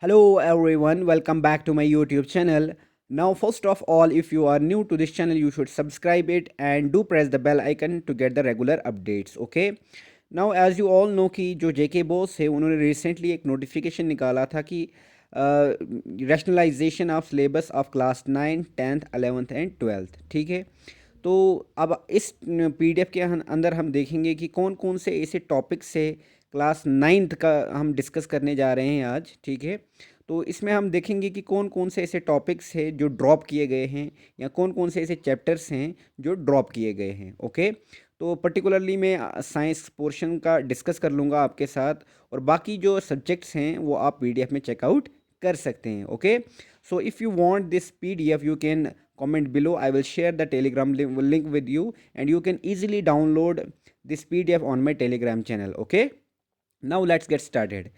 Hello everyone, welcome back to my YouTube channel. Now first of all, if you are new to this channel, you should subscribe it and do press the bell icon to get the regular updates, okay? Now as you all know कि जो जेके boss है उन्होंने recently एक notification निकाला था कि rationalization of syllabus of class 9, 10th, 11th and 12th, ठीक है। तो अब इस पीडीएफ के अंदर हम देखेंगे कि कौन कौन से ऐसे टॉपिक्स है क्लास 9th का हम डिस्कस करने जा रहे हैं आज, ठीक है। तो इसमें हम देखेंगे कि कौन कौन से ऐसे टॉपिक्स हैं जो ड्रॉप किए गए हैं या कौन कौन से ऐसे चैप्टर्स हैं जो ड्रॉप किए गए हैं, ओके। तो पर्टिकुलरली मैं साइंस पोर्शन का डिस्कस कर लूँगा आपके साथ, और बाकी जो सब्जेक्ट्स हैं वो आप पीडीएफ में चेकआउट कर सकते हैं, okay. So if you want this PDF you can comment below. I will share the telegram link with you and you can easily download this pdf on my telegram channel, okay. Now let's get started.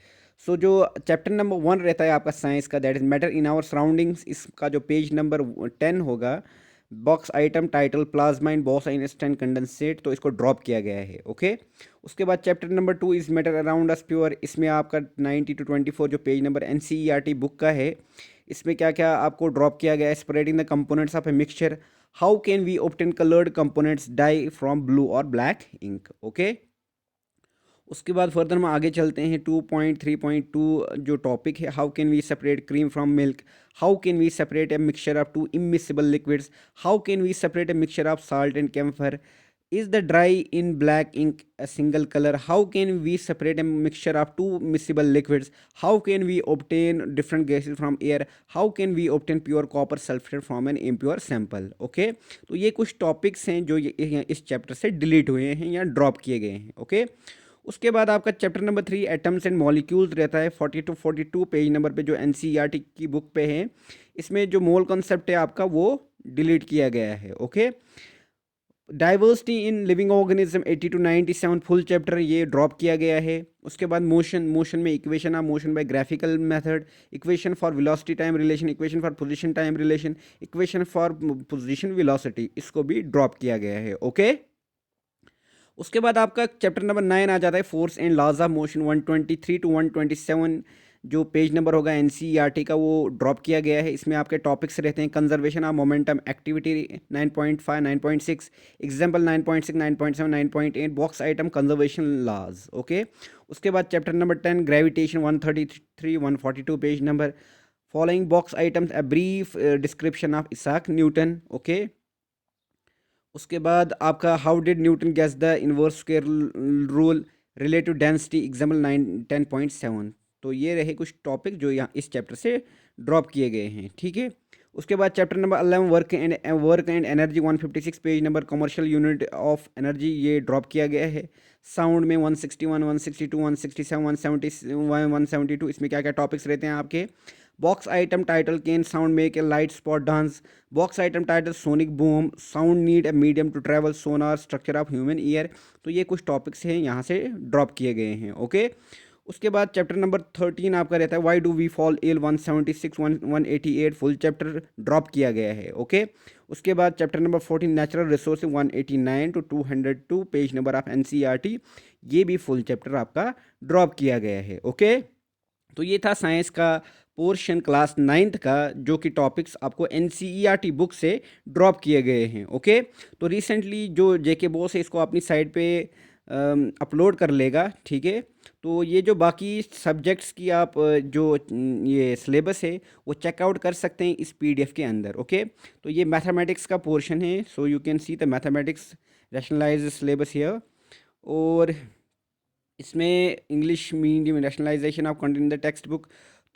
So जो chapter number 1 रहता है आपका science का, that is matter in our surroundings, इसका जो page number 10 होगा, box item title plasma in Bose Einstein condensate, तो इसको ड्रॉप किया गया है, ओके। उसके बाद chapter number 2 is matter around us pure, इसमें आपका 90 to 24 जो पेज नंबर एनसीईआरटी बुक का है, इसमें क्या क्या आपको ड्रॉप किया गया है। Spreading the components of a mixture, how can we obtain coloured components dye from blue और ब्लैक इंक, ओके। उसके बाद फर्दर में आगे चलते हैं 2.3.2 जो टॉपिक है, how can we separate cream from milk, how can we separate a mixture of two immiscible liquids, how can we separate a mixture of salt and camphor, is the dry in black ink a single color, how can we separate a mixture of two miscible liquids, how can we obtain different gases from air, how can we obtain pure copper sulfate from an impure sample, okay। तो ये कुछ topics हैं जो इस chapter से delete हुए हैं या ड्रॉप किए गए हैं, ओके। उसके बाद आपका chapter number 3 atoms and molecules रहता है 42 पेज नंबर पे, जो एनसीईआरटी की बुक पे है। इसमें जो मोल कॉन्सेप्ट है आपका वो डिलीट किया गया है, okay. Diversity in living organism 80 to 97 full chapter ये ड्रॉप किया गया है। उसके बाद मोशन में equation of motion by graphical method, equation for velocity time relation, equation for position time relation, equation for position velocity, इसको भी ड्रॉप किया गया है, ओके। उसके बाद आपका चैप्टर नंबर 9 आ जाता है, force and laws of motion 123 to 127 जो पेज नंबर होगा एनसीईआरटी का, वो ड्रॉप किया गया है। इसमें आपके टॉपिक्स रहते हैं conservation of momentum activity 9.5 9.6, example 9.6 9.7 9.8, box item conservation laws, okay. उसके बाद chapter number 10 gravitation 133 142 page number, following box items a brief description of Isaac Newton, okay. उसके बाद आपका how did Newton guess the inverse square rule relative density, example 9 10.7। तो ये रहे कुछ topic जो यहाँ इस चैप्टर से ड्रॉप किए गए हैं, ठीक है। उसके बाद chapter number 11 work and energy 156 page number, commercial unit of energy, ये ड्रॉप किया गया है। साउंड में 161 162 167 170 172, इसमें क्या क्या टॉपिक्स रहते हैं आपके। Box item title can sound make a light spot dance, box item title sonic boom, sound need a medium to travel, sonar, structure of human ear. तो ये कुछ टॉपिक्स हैं यहाँ से ड्रॉप किए गए हैं, ओके। उसके बाद चैप्टर नंबर 13 आपका रहता है why do we fall ill 176 188 full chapter drop किया गया है, ओके। उसके बाद chapter number 14 natural resource 189 to 202 page number of NCERT, ये भी फुल चैप्टर आपका ड्रॉप किया गया है, ओके। तो ये था साइंस का पोर्शन क्लास 9th का, जो कि टॉपिक्स आपको एनसीईआरटी बुक से ड्रॉप किए गए हैं, ओके। तो रिसेंटली जो जेके बॉस है इसको अपनी साइट पे अपलोड कर लेगा, ठीक है। तो ये जो बाकी सब्जेक्ट्स की आप ये सिलेबस है वो चेकआउट कर सकते हैं इस पीडीएफ के अंदर, ओके। तो ये मैथमेटिक्स का पोर्शन है, so you can see the mathematics rationalised syllabus here. और इसमें English medium rationalisation of content in the text book.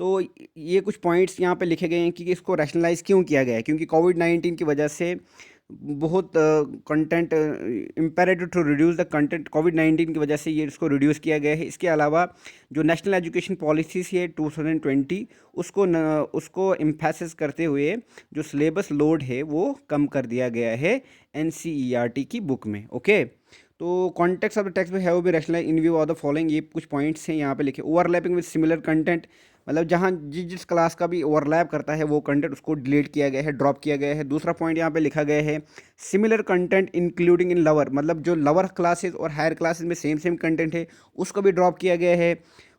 तो ये कुछ पॉइंट्स यहाँ पे लिखे गए हैं कि इसको रैशनलाइज क्यों किया गया है, क्योंकि कोविड-19 की वजह से बहुत content imperative to reduce the content, कोविड-19 की वजह से ये इसको रिड्यूस किया गया है। इसके अलावा जो नेशनल एजुकेशन पॉलिसीज है 2020 उसको एम्फेसिस करते हुए जो सिलेबस लोड है वो कम कर दिया गया है एनसीईआरटी की बुक में, ओके। तो context of the text have be rationalise in view of the following, ये कुछ पॉइंट्स हैं यहाँ पे लिखे। ओवरलैपिंग विद सिमिलर कंटेंट, मतलब जहाँ जिस क्लास का भी ओवरलैप करता है वो कंटेंट उसको डिलीट किया गया है, ड्रॉप किया गया है। दूसरा पॉइंट यहाँ पे लिखा गया है similar content including in lover, मतलब जो लवर क्लासेस और हायर क्लासेस में सेम कंटेंट है उसको भी ड्रॉप किया गया है।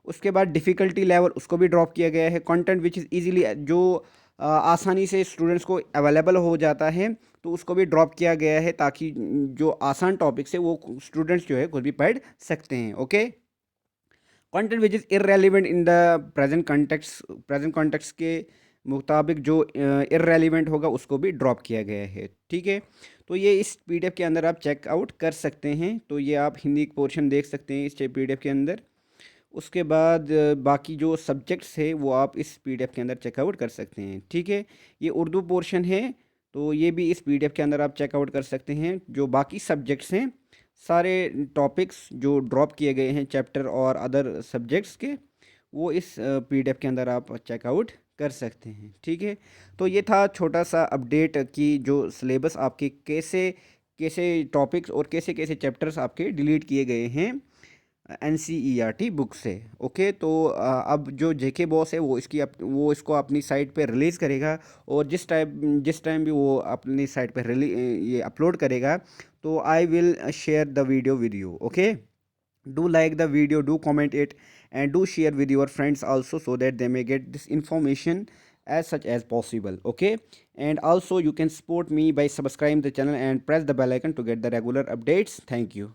उसके बाद डिफ़िकल्टी लेवल उसको भी ड्रॉप किया गया है। कंटेंट विच इज़ ईज़िली जो आसानी से स्टूडेंट्स को अवेलेबल हो जाता है तो उसको भी ड्रॉप किया गया है, ताकि जो आसान टॉपिक्स है वो स्टूडेंट्स जो है खुद भी पढ़ सकते हैं। Okay, content which is irrelevant in the present context के मुताबिक जो इररेलेवेंट होगा उसको भी ड्रॉप किया गया है। ठीक है, तो ये इस पीडीएफ के अंदर आप चेकआउट कर सकते हैं। तो ये आप हिंदी पोर्शन देख सकते हैं इस पीडीएफ के अंदर। उसके बाद बाकी जो सब्जेक्ट्स है वो आप इस पीडीएफ के अंदर चेकआउट कर सकते हैं। ठीक है, ये उर्दू पोर्शन है तो ये भी इस पीडीएफ के अंदर आप चेकआउट कर सकते हैं। जो बाकी सब्जेक्ट्स हैं, सारे टॉपिक्स जो ड्रॉप किए गए हैं चैप्टर और अदर सब्जेक्ट्स के, वो इस पीडीएफ के अंदर आप चेकआउट कर सकते हैं। ठीक है, तो ये था छोटा सा अपडेट कि जो सिलेबस आपके कैसे कैसे टॉपिक्स और कैसे कैसे चैप्टर्स आपके डिलीट किए गए हैं NCERT बुक से। ओके, तो अब जो जेके बॉस है वो इसको अपनी साइट पे रिलीज़ करेगा, और जिस टाइम भी वो अपनी साइट पे ये अपलोड करेगा तो I will share the video with you. Okay, do like the video, do comment it, and do share with your friends also, so that they may get this information as such as possible. Okay, and also you can support me by subscribing the channel and press the bell icon to get the regular updates. Thank you.